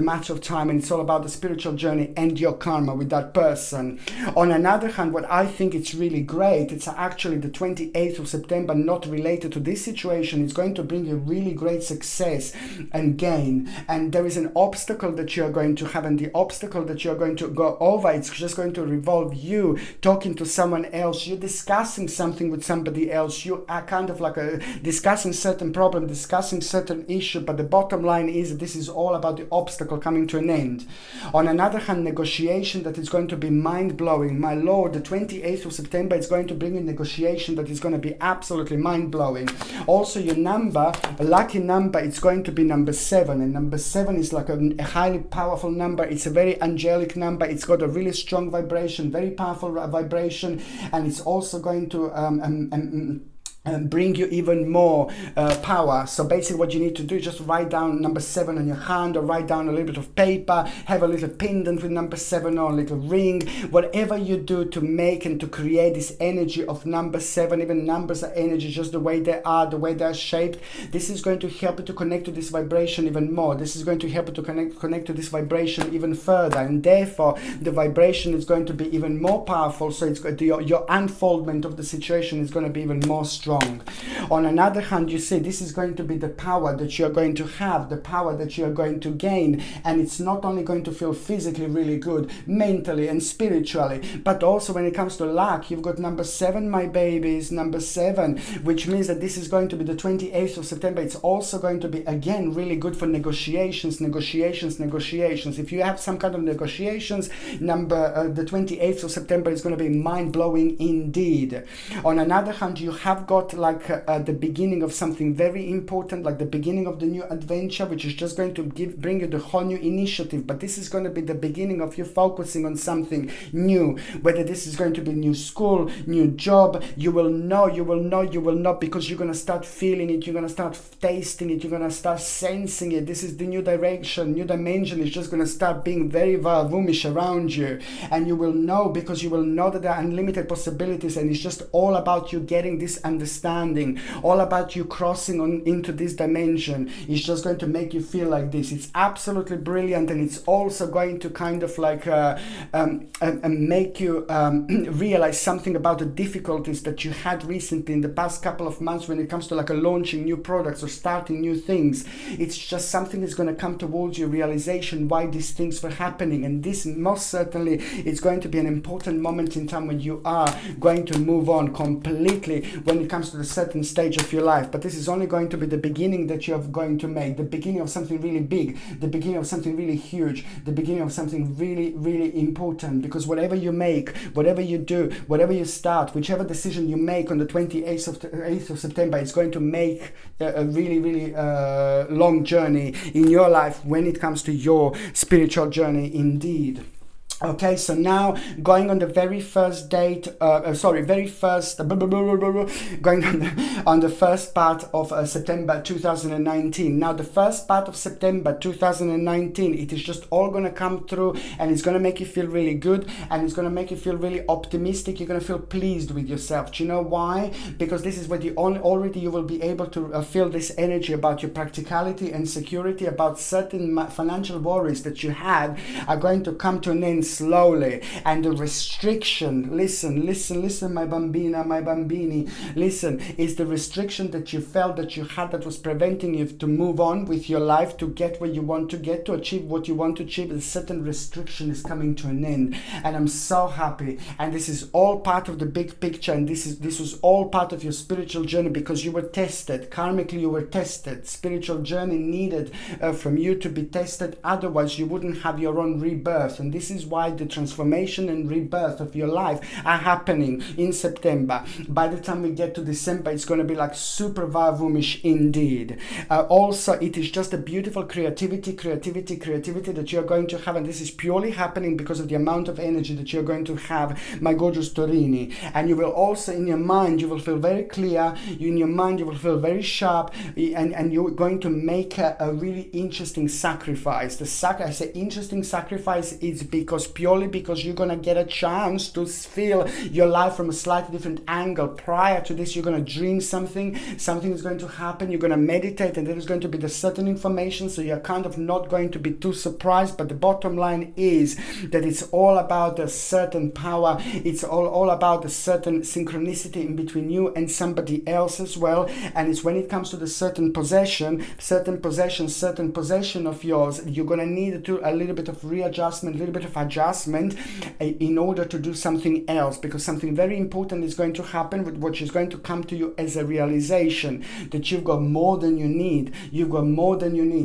matter of time, and it's all about the spiritual journey and your karma with that person. On another hand, what I think it's really great, it's actually the 28th of September, not related to this situation. It's going to bring you really great success and gain, and there is an obstacle that you're going to have, and the obstacle that you're going to go over, it's just going to revolve you talking to someone else, you discussing something with somebody else, you are kind of like discussing certain problem, discussing certain issue, but the bottom line is that this is all about the obstacle coming to an end. On another hand, negotiation that is going to be mind-blowing. My lord, the 28th of September is going to bring a negotiation that is going to be absolutely mind-blowing. Also, your number, a lucky number, it's going to be number 7, and number 7 is like a highly powerful number. It's a very angelic number. It's got a really strong vibration, very powerful vibration, and it's also going to and bring you even more power. So basically what you need to do is just write down number 7 on your hand, or write down a little bit of paper, have a little pendant with number 7 or a little ring, whatever you do to make and to create this energy of number 7. Even numbers are energy, just the way they are, the way they're shaped. This is going to help you to connect to this vibration even more. This is going to help you to connect to this vibration even further, and therefore the vibration is going to be even more powerful. So it's your unfoldment of the situation is going to be even more strong. On another hand, you see, this is going to be the power that you're going to have, the power that you're going to gain, and it's not only going to feel physically really good, mentally and spiritually, but also when it comes to luck, you've got number 7, my babies, number 7, which means that this is going to be the 28th of September. It's also going to be, again, really good for negotiations. If you have some kind of negotiations, the 28th of September is going to be mind-blowing indeed. On another hand, you have got like the beginning of something very important, like the beginning of the new adventure, which is just going to bring you the whole new initiative. But this is going to be the beginning of you focusing on something new, whether this is going to be new school, new job. You will know, because you're going to start feeling it, you're going to start tasting it, you're going to start sensing it. This is the new direction, new dimension is just going to start being very vavoomish around you, and you will know, because you will know that there are unlimited possibilities, and it's just all about you getting this understanding, all about you crossing on into this dimension. It's just going to make you feel like this. It's absolutely brilliant, and it's also going to kind of like make you realize something about the difficulties that you had recently in the past couple of months when it comes to like launching new products or starting new things. It's just something that's going to come towards your realization why these things were happening, and this most certainly is going to be an important moment in time when you are going to move on completely when it comes to the certain stage of your life. But this is only going to be the beginning that you're going to make, the beginning of something really big, the beginning of something really huge, the beginning of something really, really important. Because whatever you make, whatever you do, whatever you start, whichever decision you make on the 8th of September, is going to make a really, really long journey in your life when it comes to your spiritual journey indeed. Okay, so now going on the very first date, going on the first part of September 2019. Now the first part of September 2019, it is just all going to come through, and it's going to make you feel really good, and it's going to make you feel really optimistic. You're going to feel pleased with yourself. Do you know why? Because this is where already you will be able to feel this energy about your practicality and security, about certain financial worries that you had are going to come to an end. slowly. And the restriction, listen, my bambina, my bambini, listen, is the restriction that you felt that you had that was preventing you to move on with your life, to get where you want to get, to achieve what you want to achieve. A certain restriction is coming to an end, and I'm so happy. And this is all part of the big picture, and this was all part of your spiritual journey, because you were tested karmically. You were tested. Spiritual journey needed from you to be tested, otherwise you wouldn't have your own rebirth. And this is why the transformation and rebirth of your life are happening in September. By the time we get to December, it's going to be like super vavumish indeed. Also, it is just a beautiful creativity that you're going to have, and this is purely happening because of the amount of energy that you're going to have, my gorgeous Taurini. And you will also, in your mind, you will feel very clear. In your mind, you will feel very sharp, and you're going to make a really interesting sacrifice. I say interesting sacrifice is purely because you're going to get a chance to feel your life from a slightly different angle. Prior to this, you're going to dream something is going to happen, you're going to meditate, and there is going to be the certain information, so you're kind of not going to be too surprised. But the bottom line is that it's all about a certain power. It's all about a certain synchronicity in between you and somebody else as well. And it's when it comes to the certain possession of yours, you're going to need a little bit of readjustment, a little bit of adjustment in order to do something else, because something very important is going to happen, with which is going to come to you as a realization that you've got more than you need.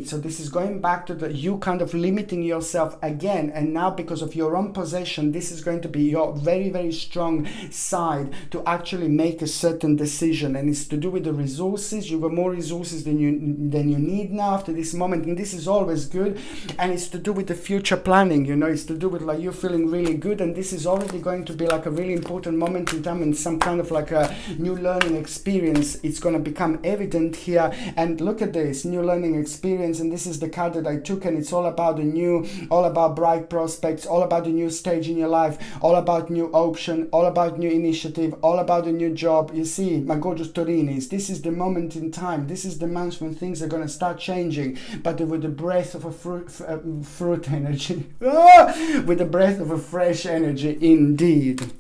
So this is going back to you kind of limiting yourself again, and now because of your own possession, this is going to be your very, very strong side to actually make a certain decision. And it's to do with the resources. You've got more resources than you need now after this moment, and this is always good. And it's to do with the future planning, it's to do with like you feeling really good, and this is already going to be like a really important moment in time, and some kind of like a new learning experience. It's going to become evident here. And look at this new learning experience, and this is the card that I took, and it's all about the new, all about bright prospects, all about the new stage in your life, all about new option, all about new initiative, all about a new job. You see, my gorgeous Taurinis, this is the moment in time, this is the month when things are going to start changing, but with the breath of a fruit energy, with the breath of a fresh energy indeed.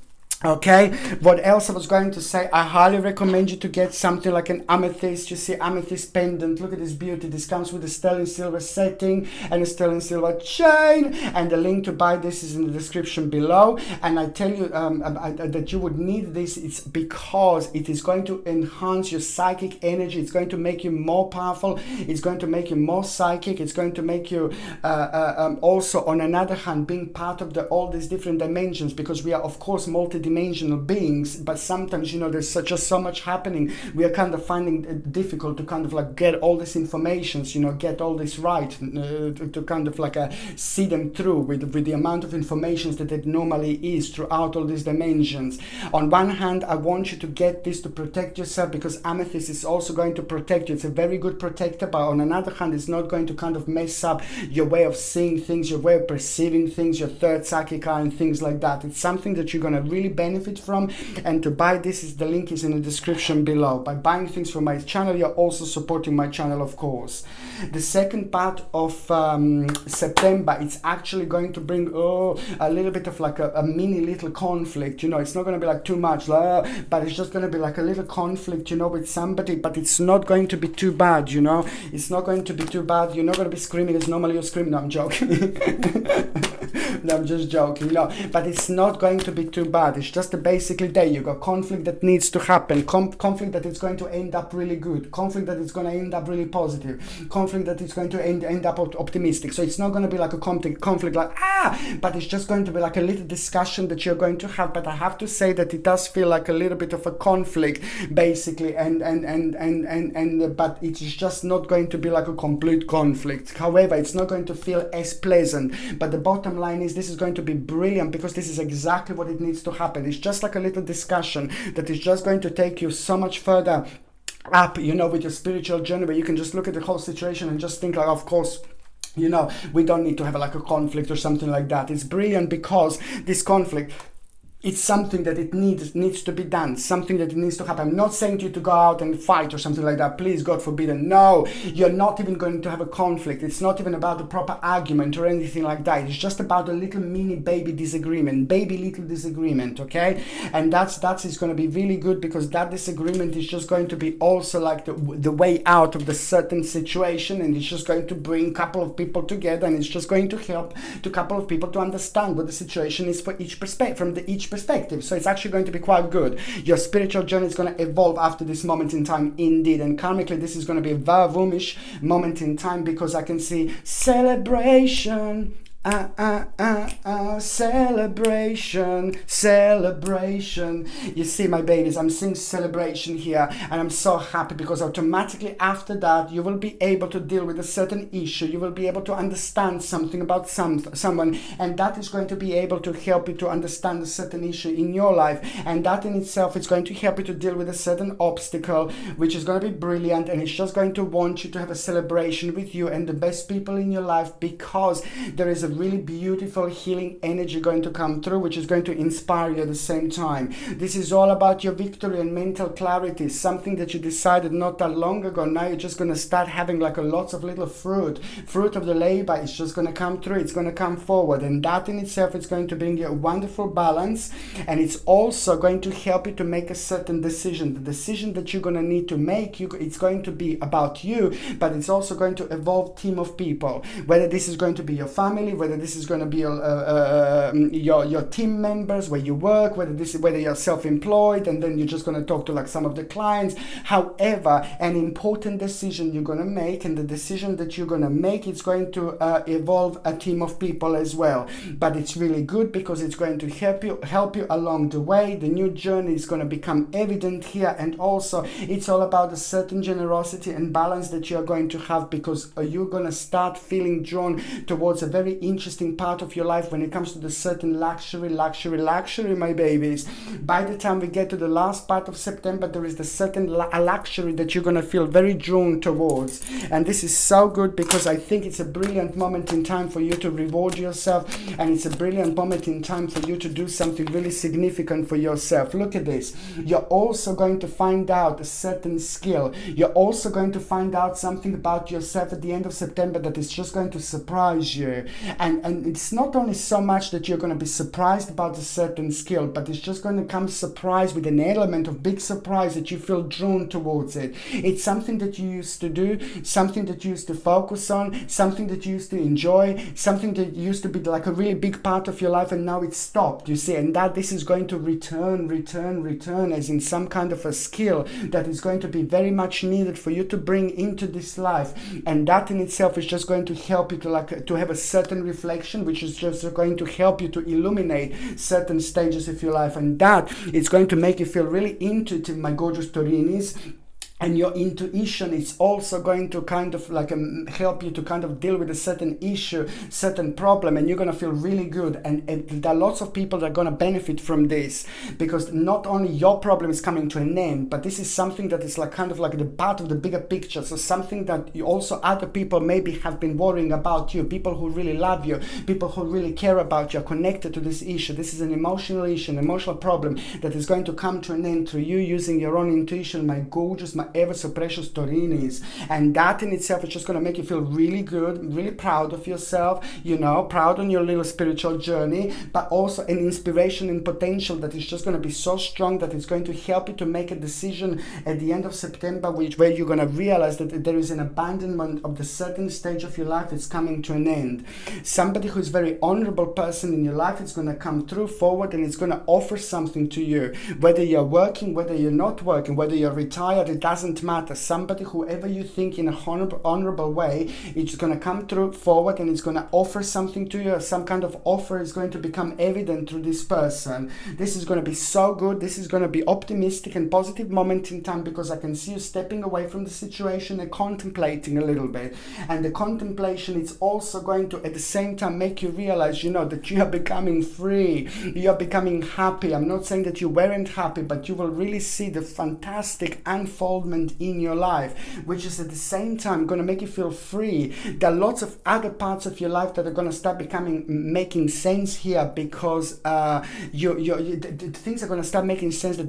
Okay, what else I was going to say, I highly recommend you to get something like an amethyst. You see, amethyst pendant, look at this beauty. This comes with a sterling silver setting and a sterling silver chain, and the link to buy this is in the description below. And I tell you that you would need this. It's because it is going to enhance your psychic energy. It's going to make you more powerful. It's going to make you more psychic. It's going to make you also, on another hand, being part of all these different dimensions, because we are of course multidimensional beings, but sometimes there's so much happening. We are kind of finding it difficult to kind of like get all this information, get all this right, to kind of like see them through with the amount of information that it normally is throughout all these dimensions. On one hand, I want you to get this to protect yourself, because amethyst is also going to protect you. It's a very good protector, but on another hand, it's not going to kind of mess up your way of seeing things, your way of perceiving things, your third psychic eye and things like that. It's something that you're going to really benefit from. And to buy this, the link is in the description below. By buying things from my channel, you're also supporting my channel, of course. The second part of September, it's actually going to bring a little bit of like a mini little conflict. It's not going to be like too much, but it's just going to be like a little conflict, with somebody, but it's not going to be too bad. It's not going to be too bad. You're not going to be screaming as normally you're screaming. No, I'm joking. No, I'm just joking. But it's not going to be too bad. It's just basically there you go. Conflict that needs to happen. Conflict that is going to end up really good. Conflict that is going to end up really positive. Conflict that is going to end up optimistic. So it's not going to be like a conflict like but it's just going to be like a little discussion that you're going to have. But I have to say that it does feel like a little bit of a conflict, basically, and but it is just not going to be like a complete conflict. However, it's not going to feel as pleasant. But the bottom line is this is going to be brilliant, because this is exactly what it needs to happen. It's just like a little discussion that is just going to take you so much further up, with your spiritual journey, where you can just look at the whole situation and just think like, of course, we don't need to have like a conflict or something like that. It's brilliant because this conflict it's something that it needs to be done, something that it needs to happen. I'm not saying to you to go out and fight or something like that. Please, God forbid. No, you're not even going to have a conflict. It's not even about a proper argument or anything like that. It's just about a little mini baby disagreement, little disagreement, okay? And that's is going to be really good, because that disagreement is just going to be also like the way out of the certain situation, and it's just going to bring a couple of people together, and it's just going to help to couple of people to understand what the situation is for each perspective, from each perspective. So it's actually going to be quite good. Your spiritual journey is going to evolve after this moment in time, indeed. And karmically, this is going to be a Vavumish moment in time, because I can see celebration. Celebration. You see, my babies, I'm seeing celebration here, and I'm so happy, because automatically after that you will be able to deal with a certain issue. You will be able to understand something about someone, and that is going to be able to help you to understand a certain issue in your life, and that in itself is going to help you to deal with a certain obstacle, which is going to be brilliant. And it's just going to want you to have a celebration with you and the best people in your life, because there is a really beautiful healing energy going to come through, which is going to inspire you at the same time. This is all about your victory and mental clarity, something that you decided not that long ago. Now you're just going to start having like a lots of little fruit of the labor. It's just going to come through, it's going to come forward, and that in itself is going to bring you a wonderful balance. And it's also going to help you to make a certain decision. The decision that you're going to need to make, it's going to be about you, but it's also going to evolve team of people, whether this is going to be your family, whether this is going to be your team members where you work, whether you're self-employed, and then you're just going to talk to like some of the clients. However, an important decision you're going to make, and the decision that you're going to make, it's going to evolve a team of people as well. But it's really good, because it's going to help you along the way. The new journey is going to become evident here, and also it's all about a certain generosity and balance that you're going to have, because you're going to start feeling drawn towards a very interesting part of your life when it comes to the certain luxury, my babies. By the time we get to the last part of September, there is the certain luxury that you're going to feel very drawn towards. And this is so good, because I think it's a brilliant moment in time for you to reward yourself, and it's a brilliant moment in time for you to do something really significant for yourself. Look at this. You're also going to find out a certain skill. You're also going to find out something about yourself at the end of September that is just going to surprise you. And it's not only so much that you're going to be surprised about a certain skill, but it's just going to come surprise with an element of big surprise that you feel drawn towards it. It's something that you used to do, something that you used to focus on, something that you used to enjoy, something that used to be like a really big part of your life, and now it's stopped, you see. And that this is going to return as in some kind of a skill that is going to be very much needed for you to bring into this life. And that in itself is just going to help you to have a certain reflection, which is just going to help you to illuminate certain stages of your life. And that is going to make you feel really intuitive, my gorgeous Taurinis. And your intuition is also going to kind of like help you to kind of deal with a certain issue, certain problem, and you're going to feel really good. And there are lots of people that are going to benefit from this, because not only your problem is coming to an end, but this is something that is like kind of like the part of the bigger picture. So something that you also other people maybe have been worrying about you, people who really love you, people who really care about you, are connected to this issue. This is an emotional issue, an emotional problem that is going to come to an end through you using your own intuition, my gorgeous, my ever so precious Taurinis. And that in itself is just going to make you feel really good, really proud of yourself, proud on your little spiritual journey, but also an inspiration and potential that is just going to be so strong that it's going to help you to make a decision at the end of September, where you're going to realize that there is an abandonment of the certain stage of your life that's coming to an end. Somebody who's very honorable person in your life is going to come through forward, and it's going to offer something to you, whether you're working, whether you're not working, whether you're retired, it doesn't matter. Somebody, whoever you think in a honorable way, it's going to come through forward, and it's going to offer something to you. Some kind of offer is going to become evident through this person. This is going to be so good. This is going to be optimistic and positive moment in time, because I can see you stepping away from the situation and contemplating a little bit. And the contemplation is also going to at the same time make you realize, that you are becoming free. You are becoming happy. I'm not saying that you weren't happy, but you will really see the fantastic unfoldment unfoldment in your life, which is at the same time going to make you feel free. There are lots of other parts of your life that are going to start making sense here, because the things are going to start making sense the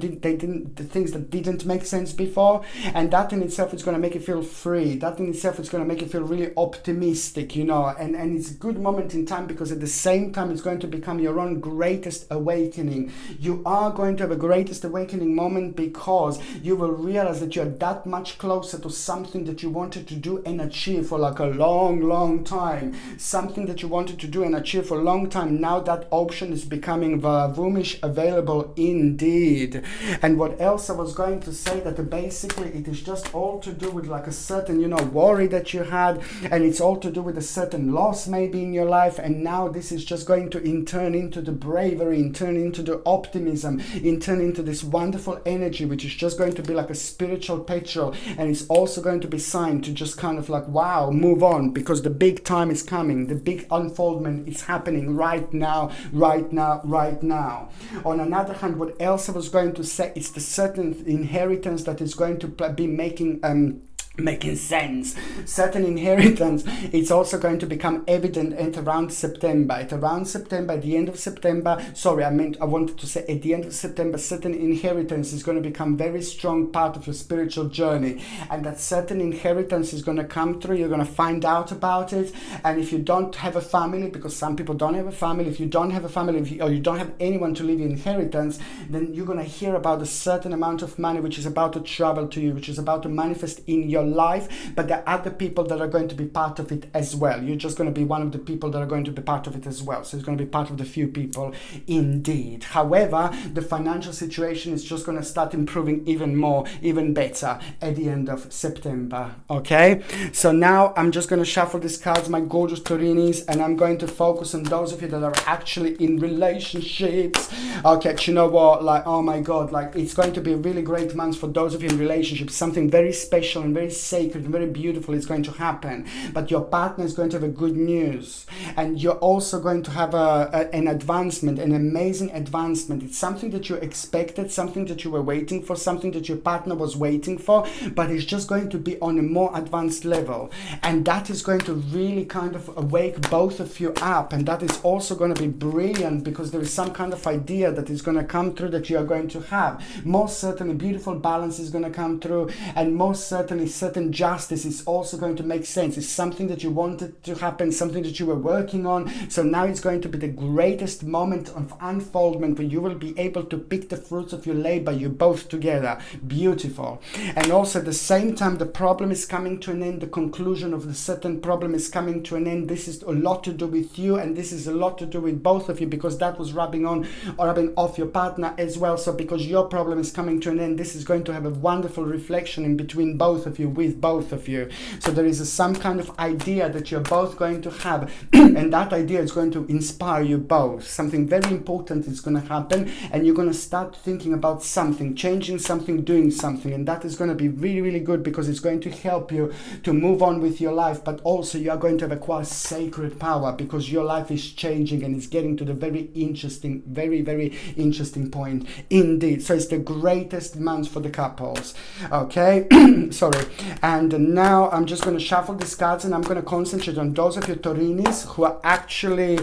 things that didn't make sense before, and that in itself is going to make you feel free. That in itself is going to make you feel really optimistic, you know, and it's a good moment in time, because at the same time it's going to become your own greatest awakening. You are going to have a greatest awakening moment, because you will realize that you're that much closer to something that you wanted to do and achieve for like a long time. Something that you wanted to do and achieve for a long time, now that option is becoming vavoom-ish available indeed. And what else I was going to say, that basically it is just all to do with like a certain, you know, worry that you had, and it's all to do with a certain loss maybe in your life, and now this is just going to turn into the bravery, turn into the optimism, turn into this wonderful energy, which is just going to be like a spiritual petrol, and it's also going to be signed to just kind of like, wow, move on, because the big time is coming, the big unfoldment is happening right now. On another hand, what else I was going to say, it's the certain inheritance that is going to be making sense. Certain inheritance, it's also going to become evident at around September. At the end of September, I wanted to say at the end of September, certain inheritance is going to become very strong part of your spiritual journey, and that certain inheritance is going to come through. You're going to find out about it, and if you don't have a family, because some people don't have a family, if you don't have a family, or you don't have anyone to leave your inheritance, then you're going to hear about a certain amount of money which is about to travel to you, which is about to manifest in your life. But there are other people that are going to be part of it as well. You're just going to be one of the people that are going to be part of it as well. So it's going to be part of the few people indeed. However, the financial situation is just going to start improving even more, even better at the end of September. Okay, so now I'm just going to shuffle these cards, my gorgeous Taurinis, and I'm going to focus on those of you that are actually in relationships. Okay, you know what, like, oh my god, like, it's going to be a really great month for those of you in relationships. Something very special and very sacred and very beautiful is going to happen, but your partner is going to have a good news, and you're also going to have an advancement, an amazing advancement. It's something that you expected, something that you were waiting for, something that your partner was waiting for, but it's just going to be on a more advanced level, and that is going to really kind of wake both of you up, and that is also going to be brilliant, because there is some kind of idea that is going to come through that you are going to have. Most certainly beautiful balance is going to come through, and most certainly certain justice is also going to make sense. It's something that you wanted to happen, something that you were working on, so now it's going to be the greatest moment of unfoldment where you will be able to pick the fruits of your labor, you both together. Beautiful. And also at the same time, the problem is coming to an end, the conclusion of the certain problem is coming to an end. This is a lot to do with you, and this is a lot to do with both of you, because that was rubbing on or rubbing off your partner as well. So because your problem is coming to an end, this is going to have a wonderful reflection in between both of you, with both of you. So there is some kind of idea that you're both going to have and that idea is going to inspire you both. Something very important is going to happen, and you're going to start thinking about something, changing something, doing something, and that is going to be really, really good, because it's going to help you to move on with your life, but also you are going to have a quite sacred power, because your life is changing and it's getting to the very interesting, very, very interesting point indeed. So it's the greatest month for the couples. Okay, sorry. And now I'm just going to shuffle these cards, and I'm going to concentrate on those of you Taurinis who are actually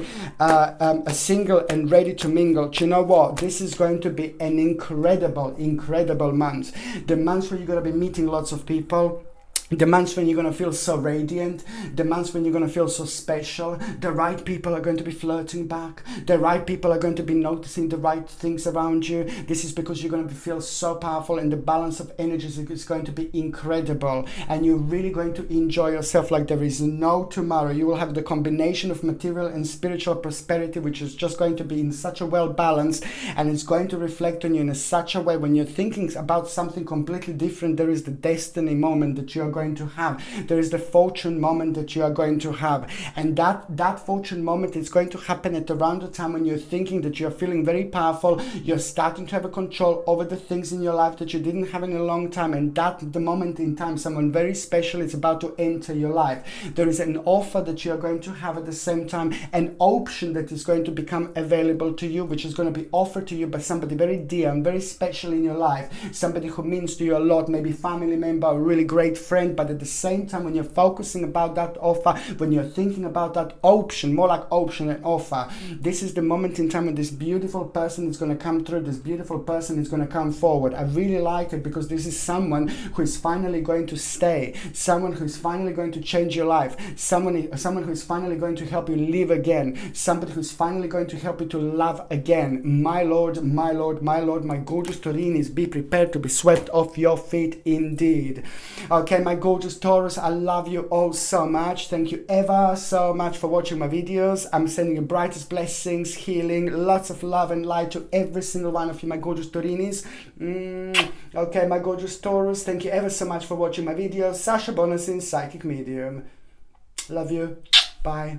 single and ready to mingle. Do you know what? This is going to be an incredible, incredible month. The month where you're going to be meeting lots of people. The months when you're going to feel so radiant, the months when you're going to feel so special. The right people are going to be flirting back. The right people are going to be noticing the right things around you. This is because you're going to feel so powerful, and the balance of energies is going to be incredible, and you're really going to enjoy yourself like there is no tomorrow. You will have the combination of material and spiritual prosperity, which is just going to be in such a well balanced, and it's going to reflect on you in such a way when you're thinking about something completely different. There is the destiny moment that you're going to have. There is the fortune moment that you are going to have. And that fortune moment is going to happen at around the time when you're thinking that you're feeling very powerful, you're starting to have a control over the things in your life that you didn't have in a long time, and that the moment in time someone very special is about to enter your life. There is an offer that you are going to have at the same time, an option that is going to become available to you, which is going to be offered to you by somebody very dear and very special in your life, somebody who means to you a lot, maybe family member, a really great friend. But at the same time, when you're focusing about that offer, when you're thinking about that option, more like option and offer, this is the moment in time when this beautiful person is going to come through, this beautiful person is going to come forward. I really like it because this is someone who is finally going to stay, someone who is finally going to change your life, someone who is finally going to help you live again, somebody who's finally going to help you to love again. My Lord, my Lord, my Lord, my gorgeous Tauruses, be prepared to be swept off your feet indeed. Okay, my gorgeous Taurus, I love you all so much. Thank you ever so much for watching my videos. I'm sending you brightest blessings, healing, lots of love and light to every single one of you, my gorgeous Tauruses. Okay, my gorgeous Taurus, thank you ever so much for watching my videos. Sasha Bonasin, Psychic Medium. Love you. Bye.